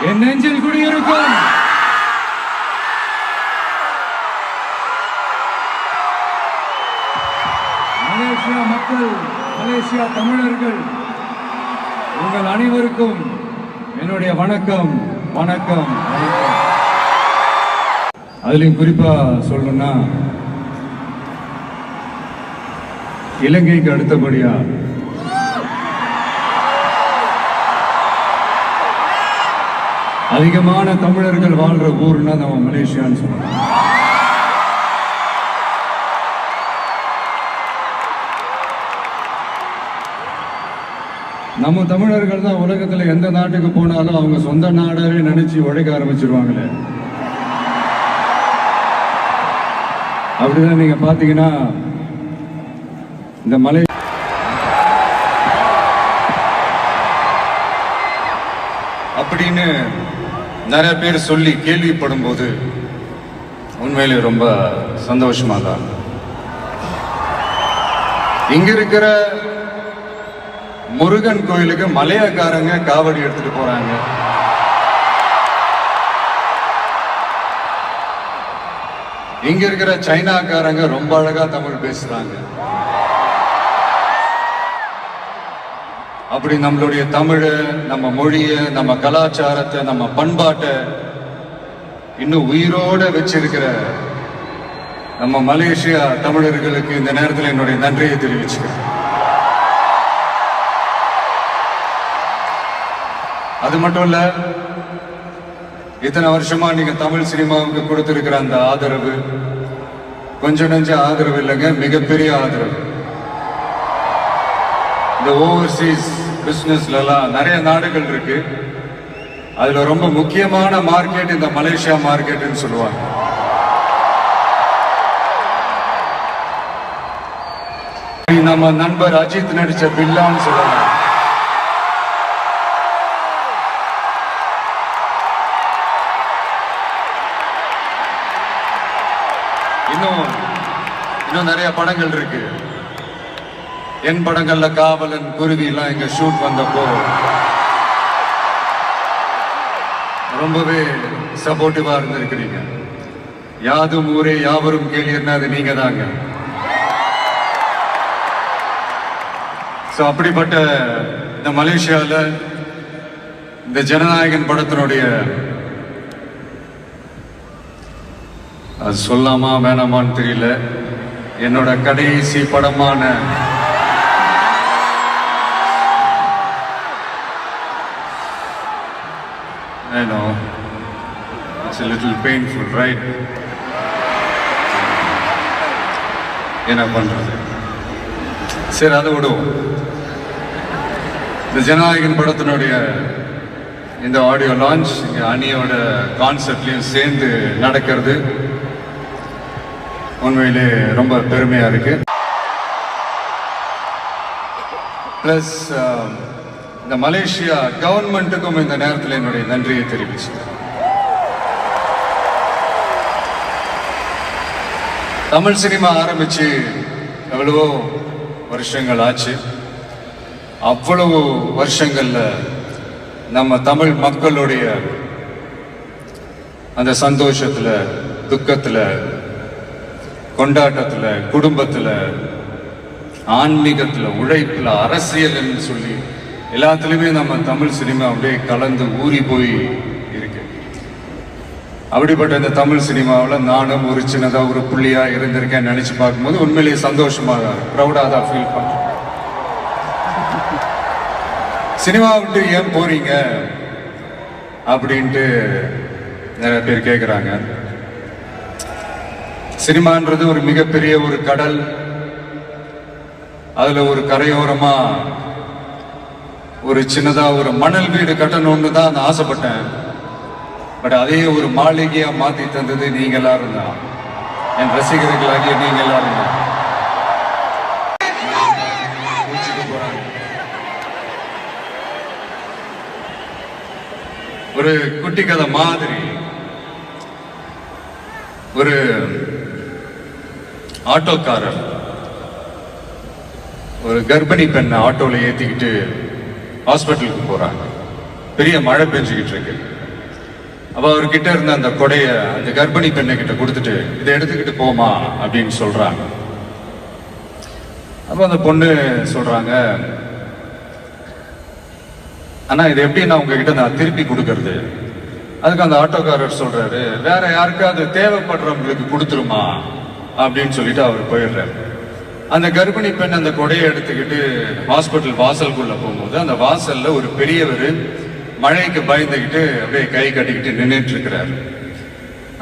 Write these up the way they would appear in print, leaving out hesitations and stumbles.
என் நெஞ்சில் குடியிருக்கும் மலேசியா மக்கள், மலேசியா தமிழர்கள், உங்கள் அனைவருக்கும் என்னுடைய வணக்கம் வணக்கம் வணக்கம். அதுலயும் குறிப்பா சொல்லணும்னா, இலங்கைக்கு அடுத்தபடியா அதிகமான தமிழர்கள் வாழ்ற ஊர்னா நம்ம மலேசியான்னு சொல்லலாம். நம்ம தமிழர்கள் தான் உலகத்துல எந்த நாட்டுக்கு போனாலும் அவங்க சொந்த நாடாவே நினைச்சு உழைக்க ஆரம்பிச்சிருவாங்களே. அப்படிதான் நீங்க பாத்தீங்கன்னா இந்த மலை அப்படின்னு நிறைய பேர் சொல்லி கேள்விப்படும் போது உண்மையிலே ரொம்ப சந்தோஷமா தான். இங்க இருக்கிற முருகன் கோயிலுக்கு மலையாக்காரங்க காவடி எடுத்துட்டு போறாங்க. இங்க இருக்கிற சைனாக்காரங்க ரொம்ப அழகா தமிழ் பேசுறாங்க. அப்படி நம்மளுடைய தமிழ, நம்ம மொழிய, நம்ம கலாச்சாரத்தை, நம்ம பண்பாட்டை இன்னும் உயிரோட வச்சிருக்கிற நம்ம மலேசியா தமிழர்களுக்கு இந்த நேரத்தில் என்னுடைய நன்றியை தெரிவிச்சுக்கிறேன். அது மட்டும் இல்ல, இத்தனை வருஷமா நீங்க தமிழ் சினிமாவுக்கு கொடுத்திருக்கிற அந்த ஆதரவு கொஞ்சம் நெஞ்ச ஆதரவு இல்லைங்க, மிகப்பெரிய ஆதரவு. இந்த ஓவர்சீஸ் பிசினஸ்ல எல்லாம் நிறைய நாடுகள் இருக்கு. அதுல ரொம்ப முக்கியமான மார்க்கெட் இந்த மலேசியா மார்க்கெட்னு சொல்லுவாங்க. நம்ம நண்பர் அஜித் நடிச்ச பில்லான்னு சொல்லலாம். இன்னும் நிறைய படங்கள் இருக்கு. என் படங்கள்ல காவலன், குருவி எல்லாம் இங்க ஷூட் வந்தப்போ ரொம்பவே சப்போர்ட்டிவா இருந்திருக்கிறீங்க. யாதும் ஊரே யாவரும் கேளீர்னா அது நீங்க தாங்க. அப்படிப்பட்ட இந்த மலேசியால இந்த ஜனநாயகன் படத்தினுடைய, அது சொல்லாமா வேணாமான்னு தெரியல, என்னோட கடைசி படமான I know it's a little painful, right? என்ன பண்றது, சரி அதை விடுவோம். இந்த ஜனநாயகன் படத்தினுடைய இந்த ஆடியோ லான்ச் இங்க அணியோட கான்செப்ட்லயும் சேர்ந்து நடக்கிறது உண்மையிலே ரொம்ப பெருமையா இருக்கு. பிளஸ் இந்த மலேசியா கவர்மெண்ட்டுக்கும் இந்த நேரத்தில் என்னுடைய நன்றியை தெரிவிச்சு, தமிழ் சினிமா ஆரம்பிச்சு எவ்வளவோ வருஷங்கள் ஆச்சு. அவ்வளவு வருஷங்கள்ல நம்ம தமிழ் மக்களுடைய அந்த சந்தோஷத்துல, துக்கத்துல, கொண்டாட்டத்துல, குடும்பத்துல, ஆன்மீகத்துல, உழைப்புல, அரசியல் சொல்லி எல்லாத்துலயுமே நம்ம தமிழ் சினிமா அப்படியே கலந்து ஊறி போய் இருக்கு. அப்படிப்பட்ட இந்த தமிழ் சினிமாவில் நானும் ஒரு சின்னதா ஒரு புள்ளியா இருந்திருக்கேன் நினைச்சு பார்க்கும்போது உண்மையிலேயே சந்தோஷமா தான், ப்ரௌடா தான் ஃபீல் பண்றேன். சினிமா விட்டு ஏன் போறீங்க அப்படின்ட்டு நிறைய பேர் கேட்குறாங்க. சினிமான்றது ஒரு மிகப்பெரிய ஒரு கடல். அதுல ஒரு கரையோரமா ஒரு சின்னதா ஒரு மணல் வீடு கட்டணும்னு தான் நான் ஆசைப்பட்டேன். பட் அதே ஒரு மாளிகையா மாத்தி தந்தது நீங்க எல்லாரும் தான், என் ரசிகர்களாகிய நீங்க எல்லாரும் தான். ஒரு குட்டி கதை மாதிரி ஒரு ஆட்டோக்காரர் ஒரு கர்ப்பிணி பெண்ணை ஆட்டோல ஏத்திக்கிட்டு ஹாஸ்பிட்டலுக்கு போறாங்க. பெரிய மழை பெஞ்சுக்கிட்டு இருக்கு. அப்ப அவர்கிட்ட இருந்த அந்த கொடைய அந்த கர்ப்பிணி பெண்ணை கிட்ட கொடுத்துட்டு இதை எடுத்துக்கிட்டு போமா அப்படின்னு சொல்றாங்க. அப்ப அந்த பொண்ணு சொல்றாங்க, ஆனா இது எப்படி நான் உங்ககிட்ட நான் திருப்பி கொடுக்கறது? அதுக்கு அந்த ஆட்டோக்காரர் சொல்றாரு, வேற யாருக்காவது தேவைப்படுறவங்களுக்கு கொடுத்துருமா அப்படின்னு சொல்லிட்டு அவர் போயிடுறாரு. அந்த கர்ப்பிணி பெண் அந்த கொடையை எடுத்துக்கிட்டு ஹாஸ்பிட்டல் வாசலுக்குள்ள போகும்போது அந்த வாசல்ல ஒரு பெரியவர் மழைக்கு பயந்துக்கிட்டு அப்படியே கை கட்டிக்கிட்டு நின்றுட்டு இருக்கிறாரு.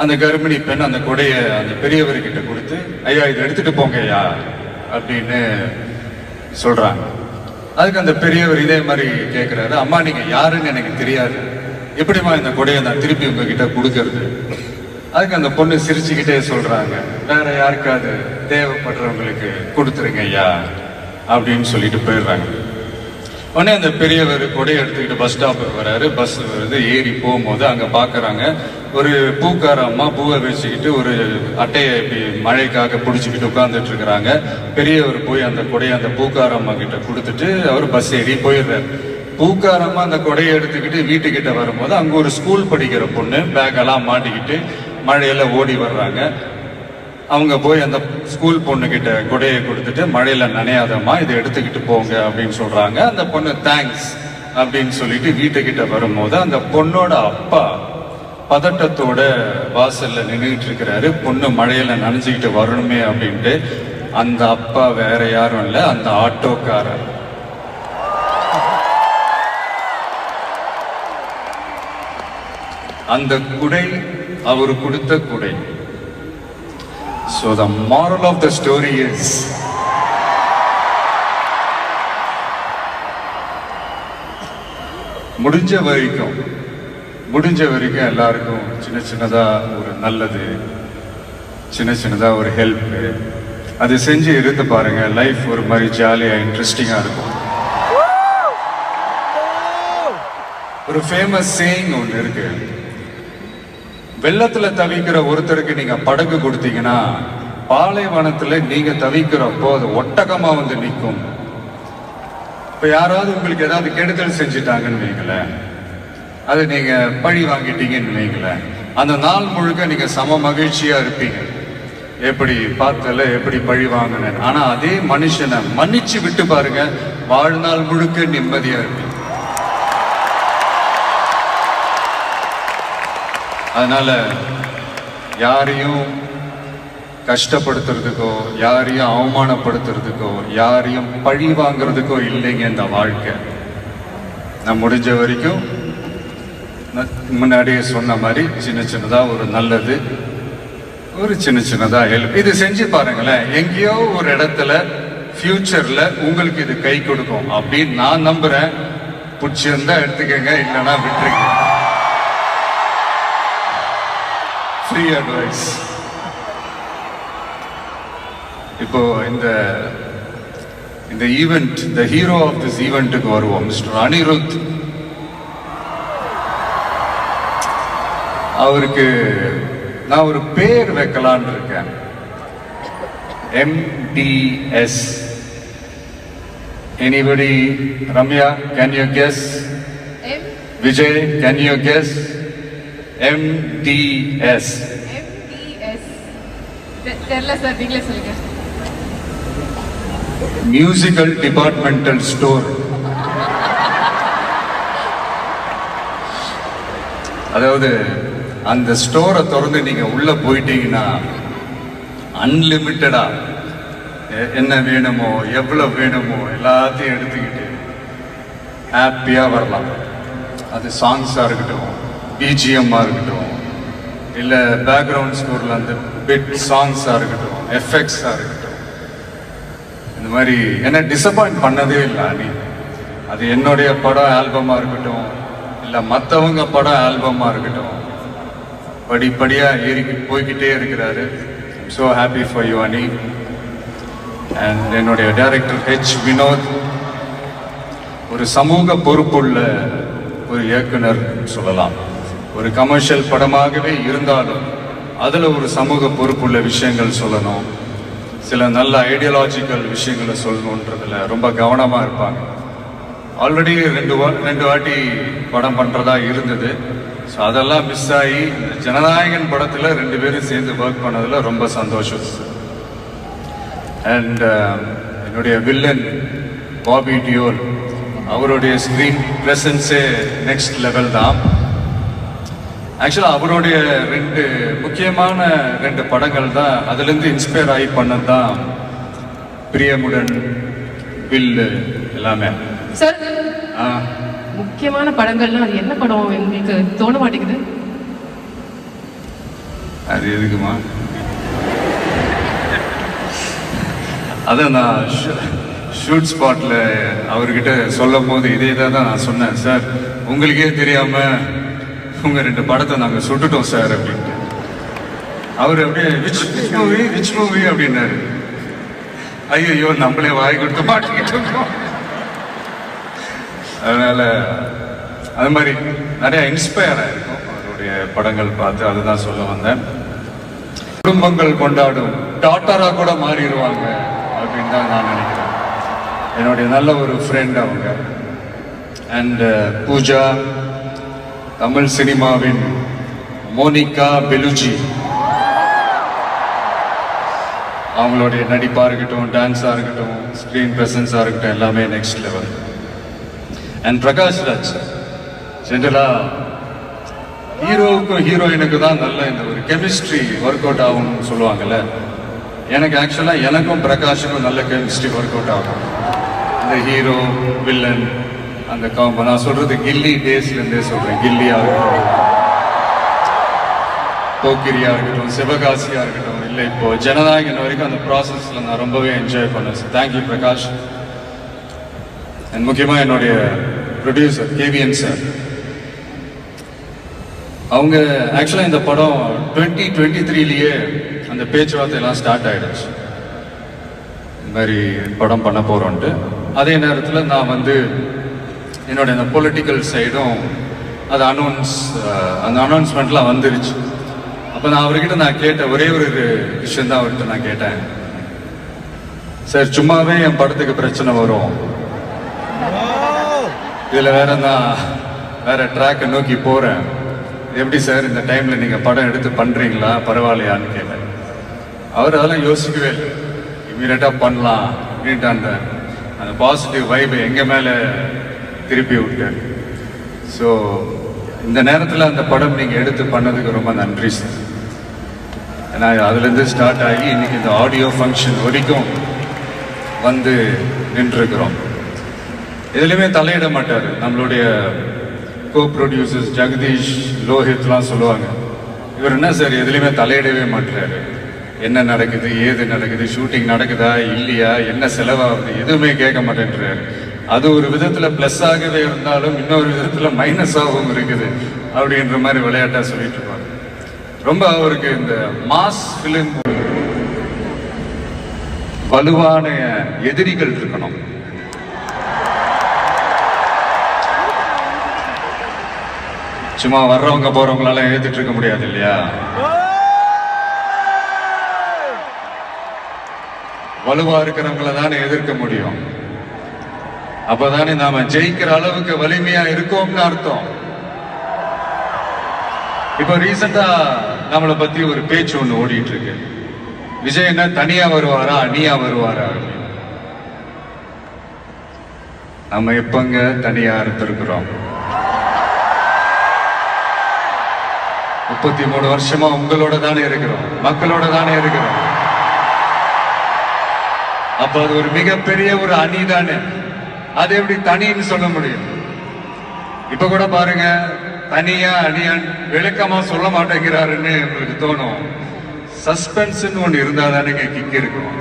அந்த கர்ப்பிணி பெண் அந்த கொடைய அந்த பெரியவர்கிட்ட கொடுத்து, ஐயா இதை எடுத்துட்டு போங்க ஐயா அப்படின்னு சொல்றாங்க. அதுக்கு அந்த பெரியவர் இதே மாதிரி கேட்கிறாரு, அம்மா நீங்க யாருன்னு எனக்கு தெரியாது, எப்படிமா இந்த கொடையை நான் திருப்பி உங்ககிட்ட கொடுக்கறது? அதுக்கு அந்த பொண்ணு சிரிச்சுக்கிட்டே சொல்றாங்க, வேற யாருக்காவது தேவைப்படுறவங்களுக்கு கொடுத்துருங்க ஐயா அப்படின்னு சொல்லிட்டு போயிடுறாங்க. உடனே அந்த பெரியவர் கொடையை எடுத்துக்கிட்டு பஸ் ஸ்டாப்புக்கு வராரு. பஸ் வருது, ஏறி போகும்போது அங்க பாக்குறாங்க ஒரு பூக்கார அம்மா பூவை வச்சுக்கிட்டு ஒரு அட்டையை இப்படி மழைக்காக பிடிச்சிக்கிட்டு உட்கார்ந்துட்டு இருக்கிறாங்க. பெரியவர் போய் அந்த கொடையை அந்த பூக்கார அம்மா கிட்ட கொடுத்துட்டு அவர் பஸ் ஏறி போயிடுறாரு. பூக்காரம்மா அந்த கொடையை எடுத்துக்கிட்டு வீட்டுக்கிட்ட வரும்போது அங்க ஒரு ஸ்கூல் படிக்கிற பொண்ணு பேக் எல்லாம் மாட்டிக்கிட்டு மழையில ஓடி வர்றாங்க. அவங்க போய் அந்த ஸ்கூல் பொண்ணு கிட்ட கொடையை கொடுத்துட்டு, மழையில நனையாதம்மா இதை எடுத்துக்கிட்டு போங்க அப்படின்னு சொல்றாங்க. அந்த பொண்ணு தேங்க்ஸ் அப்படின்னு சொல்லிட்டு வீட்டுக்கிட்ட வரும்போது அந்த பொண்ணோட அப்பா பதட்டத்தோட வாசல்ல நின்றுட்டு இருக்கிறாரு. பொண்ணு மழையில நனைஞ்சுக்கிட்டு வரணுமே அப்படின்ட்டு. அந்த அப்பா வேற யாரும் இல்ல, அந்த ஆட்டோக்காரர். அந்த குடை அவர் கொடுத்த குடை. So the moral of the story is, முடிஞ்ச வரைக்கும் எல்லாருக்கும் சின்ன சின்னதா ஒரு நல்லது, சின்ன சின்னதா ஒரு ஹெல்ப், அது செஞ்சு இருந்து பாருங்க. லைஃப் ஒரு மாதிரி ஜாலியா இன்ட்ரெஸ்டிங்கா இருக்கும். ஒரு ஃபேமஸ் சேயிங் ஒன்று இருக்கு, வெள்ளத்துல தவிக்கிற ஒருத்தருக்கு நீங்க படகு கொடுத்தீங்கன்னா பாலைவனத்துல நீங்க தவிக்கிறப்போ அது ஒட்டகமா வந்து நிற்கும். இப்ப யாராவது உங்களுக்கு ஏதாவது கெடுதல் செஞ்சுட்டாங்கன்னு வைங்களேன், அது நீங்க பழி வாங்கிட்டீங்கன்னு வைங்களேன், அந்த நாள் முழுக்க நீங்க சம மகிழ்ச்சியா இருப்பீங்க. எப்படி பார்த்தல, எப்படி பழி வாங்கினேன். ஆனா அதே மனுஷனை மன்னிச்சு விட்டு பாருங்க, வாழ்நாள் முழுக்க நிம்மதியா இருப்பீங்க. அதனால யாரையும் கஷ்டப்படுத்துறதுக்கோ, யாரையும் அவமானப்படுத்துறதுக்கோ, யாரையும் பழி வாங்குறதுக்கோ இல்லைங்க இந்த வாழ்க்கை. நான் முடிஞ்ச வரைக்கும் முன்னாடியே சொன்ன மாதிரி சின்ன சின்னதா ஒரு நல்லது, ஒரு சின்ன சின்னதா ஹெல்ப், இது செஞ்சு பாருங்களேன். எங்கேயோ ஒரு இடத்துல ஃபியூச்சர்ல உங்களுக்கு இது கை கொடுக்கும் அப்படின்னு நான் நம்புறேன். பிடிச்சிருந்தா எடுத்துக்கங்க, இல்லைன்னா விட்டுருங்க. Free advice. இப்போ இந்த ஈவெண்ட், இந்த ஹீரோ ஆஃப் திஸ் ஈவெண்ட்டுக்கு வருவோம், மிஸ்டர் அனிருத். அவருக்கு நான் ஒரு பேர் வைக்கலான்னு இருக்கேன், MDS. Anybody? Ramya, can you guess? Vijay, can you guess? MDS. தெரியல சார், நீங்களே சொல்லுங்க. Musical departmental store. அதாவது அந்த ஸ்டோரை திறந்து நீங்க உள்ள போயிட்டீங்கன்னா அன்லிமிட்டடா என்ன வேணுமோ, எவ்வளவு வேணுமோ எல்லாத்தையும் எடுத்துக்கிட்டு ஹாப்பியா வரலாம். அது சாங்ஸா இருக்கட்டும், பிஜிஎம்மா இருக்கட்டும், இல்ல பேக்ரவுண்ட் ஸ்கோர்ல அந்த பிட் சாங்ஸா இருக்கட்டும், எஃபெக்ட்ஸா இருக்கட்டும், இந்த மாதிரி என்ன டிசப்பாயிண்ட் பண்ணதே இல்லை அனி. அது என்னுடைய படம் ஆல்பமா இருக்கட்டும், இல்ல மற்றவங்க படம் ஆல்பமா இருக்கட்டும், படிப்படியா ஏறி போய்கிட்டே இருக்கிறாரு. ஸோ ஹாப்பி ஃபார் யூ அனி. அண்ட் என்னுடைய டைரக்டர் H. வினோத் ஒரு சமூக பொறுப்புள்ள ஒரு இயக்குனர் சொல்லலாம். ஒரு கமர்ஷியல் படமாகவே இருந்தாலும் அதுல ஒரு சமூக பொறுப்புள்ள விஷயங்கள் சொல்லணும், சில நல்ல ஐடியாலஜிக்கல் விஷயங்களை சொல்லணுன்றதுல ரொம்ப கவனமா இருப்பாங்க. ஆல்ரெடி ரெண்டு வாட்டி படம் பண்றதா இருந்தது. ஸோ அதெல்லாம் மிஸ் ஆகி இந்த ஜனநாயகன் படத்தில் 2 பேரும் சேர்ந்து ஒர்க் பண்ணதில் ரொம்ப சந்தோஷம். அண்ட் என்னுடைய வில்லன் பாபி டியோல், அவருடைய ஸ்க்ரீன் ப்ரெசன்ஸே நெக்ஸ்ட் லெவல் தான். ஆக்சுவலாக அவருடைய 2 முக்கியமான 2 படங்கள் தான் அதுலேருந்து இன்ஸ்பயர் ஆகி பண்ணது தான் பிரியமுடன், வில்லு எல்லாமே. சார் முக்கியமான படங்கள்லாம் அது என்ன படம் எங்களுக்கு தோண மாட்டேங்குது. அது எதுக்குமா? அதான் நான் ஷூட் ஸ்பாட்டில் அவர்கிட்ட சொல்லும் போது இதே தான் நான் சொன்னேன். சார் உங்களுக்கே தெரியாமல் உங்கள் 2 படத்தை நாங்கள் சுட்டுட்டோம் சார் அப்படின்ட்டு. அவர் அப்படியே விச் மூவி அப்படின்னாரு. ஐயோ நம்மளே வாய் கொடுத்து மாட்டிக்கிட்டு இருக்கோம். அதனால அது மாதிரி நிறைய இன்ஸ்பயர் ஆயிருக்கும் அவருடைய படங்கள் பார்த்து. அதுதான் சொல்ல வந்தேன். குடும்பங்கள் கொண்டாடும் டாட்டரா கூட மாறிடுவாங்க அப்படின்னு தான் நான் நினைக்கிறேன். என்னுடைய நல்ல ஒரு ஃப்ரெண்ட் அவங்க. அண்ட் பூஜா, தமிழ் சினிமாவின் மோனிகா பெலுஜி, அவங்களுடைய நடிப்பாக இருக்கட்டும், டான்ஸாக இருக்கட்டும், ஸ்க்ரீன் ப்ரெசன்ஸாக இருக்கட்டும், எல்லாமே next level. And Prakash Raj, ஜென்ரலாக ஹீரோவுக்கும் ஹீரோயினுக்கு தான் நல்ல இந்த ஒரு கெமிஸ்ட்ரி ஒர்க் அவுட் ஆகும்னு சொல்லுவாங்கல்ல. எனக்கு ஆக்சுவலாக எனக்கும் பிரகாஷுக்கும் நல்ல கெமிஸ்ட்ரி ஒர்க் அவுட் ஆகும். இந்த ஹீரோ வில்லன் அந்த காம்போ நான் சொல்றது கில்லி டேஸ்லேருந்தே சொல்கிறேன். கில்லியாக இருக்கட்டும், போக்கிரியா இருக்கட்டும், சிவகாசியா இருக்கட்டும், இல்லை இப்போ ஜனநாயகன் வரைக்கும் அந்த ப்ராசஸ்ல நான் ரொம்பவே என்ஜாய் பண்ணேன். தேங்க்யூ பிரகாஷ். அண்ட் முக்கியமாக என்னுடைய ப்ரொடியூசர் கேவிஎன் சார், அவங்க ஆக்சுவலாக இந்த படம் 2023 அந்த பேச்சுவார்த்தையெல்லாம் ஸ்டார்ட் ஆயிடுச்சு. இந்த மாதிரி படம் பண்ண போகிறோன்ட்டு. அதே நேரத்தில் நான் வந்து என்னோட இந்த பொலிட்டிக்கல் சைடும் அது அந்த அனௌன்ஸ்மெண்ட்லாம் வந்துருச்சு. அப்போ நான் அவர்கிட்ட நான் கேட்ட ஒரே ஒரு விஷயம் தான் அவர்கிட்ட நான் கேட்டேன். சார் சும்மாவே என் படத்துக்கு பிரச்சனை வரும், இதில் வேற ட்ராக்கை நோக்கி போகிறேன், எப்படி சார் இந்த டைமில் நீங்கள் படம் எடுத்து பண்ணுறீங்களா பரவாயில்லையான்னு கேட்டேன். அவர் அதெல்லாம் யோசிக்கவே இல்லை, இமீடியட்டாக பண்ணலாம் அப்படின்ட்டு அந்த பாசிட்டிவ் வைபை எங்கள் மேலே திருப்பி விட்டார். ஸோ இந்த நேரத்தில் அந்த படம் நீங்கள் எடுத்து பண்ணதுக்கு ரொம்ப நன்றி சார். ஏன்னா அதுலேருந்து ஸ்டார்ட் ஆகி இன்னைக்கு இந்த ஆடியோ ஃபங்க்ஷன் வரைக்கும் வந்து நின்றுருக்கிறோம். எதுலையுமே தலையிட மாட்டார். நம்மளுடைய கோ ப்ரொடியூசர்ஸ் ஜெகதீஷ், லோஹித்லாம் சொல்லுவாங்க, இவர் என்ன சார் எதுலையுமே தலையிடவே மாட்டாரு, என்ன நடக்குது ஏது நடக்குது, ஷூட்டிங் நடக்குதா இல்லையா, என்ன செலவாகுது, எதுவுமே கேட்க மாட்டேன்றாரு. அது ஒரு விதத்தில் ப்ளஸ் ஆகவே இருந்தாலும் இன்னொரு விதத்தில் மைனஸாகவும் இருக்குது அப்படின்ற மாதிரி விளையாட்டாக சொல்லிட்டு இருப்பாங்க. ரொம்ப அவருக்கு இந்த மாஸ் ஃபிலிம் வலுவான எதிரிகள் இருக்கணும். சும்மா வர்றவங்க போறவங்களால ஏத்துட்டு இருக்க முடியாது இல்லையா. வலுவா இருக்கிறவங்கள தானே எதிர்க்க முடியும். அப்பதானே நாம ஜெயிக்கிற அளவுக்கு வலிமையா இருக்கோம்னு அர்த்தம். இப்ப ரீசெண்டா நம்மளை பத்தி ஒரு பேச்சு ஒண்ணு ஓடிட்டு இருக்கு. விஜய் என்ன தனியா வருவாரா அணியா வருவாரா அப்படின்னு. நம்ம எப்பங்க தனியா இருந்திருக்கிறோம்? 33 வருஷமா உங்களோட தானே இருக்கிறோம், மக்களோட தானே இருக்கிறோம். அப்ப அது ஒரு மிகப்பெரிய ஒரு அணி தானே. அது எப்படி தனின்னு சொல்ல முடியும்? இப்ப கூட பாருங்க, தனியா அணியான் விளக்கமா சொல்ல மாட்டேங்கிறாருன்னு உங்களுக்கு தோணும். சஸ்பென்ஸ் ஒண்ணு இருந்தா தானே கிக் இருக்கும்.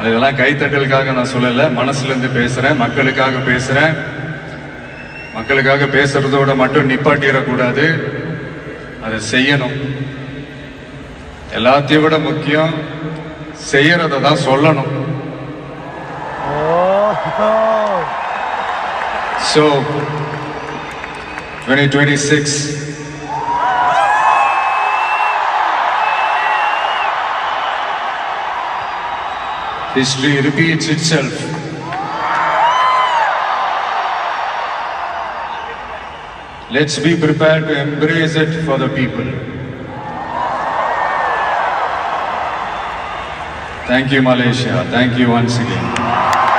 இதெல்லாம் கைத்தட்டலுக்காக நான் சொல்லல, மனசுல இருந்து பேசுறேன், மக்களுக்காக பேசுறேன். மக்களுக்காக பேசுறதோட மட்டும் நிப்பாட்டிடக்கூடாது, அதை செய்யணும். எல்லாத்தையும் விட முக்கியம் செய்யறத தான் சொல்லணும். So 2026 history repeats itself. Let's be prepared to embrace it for the people. Thank you, Malaysia. Thank you once again.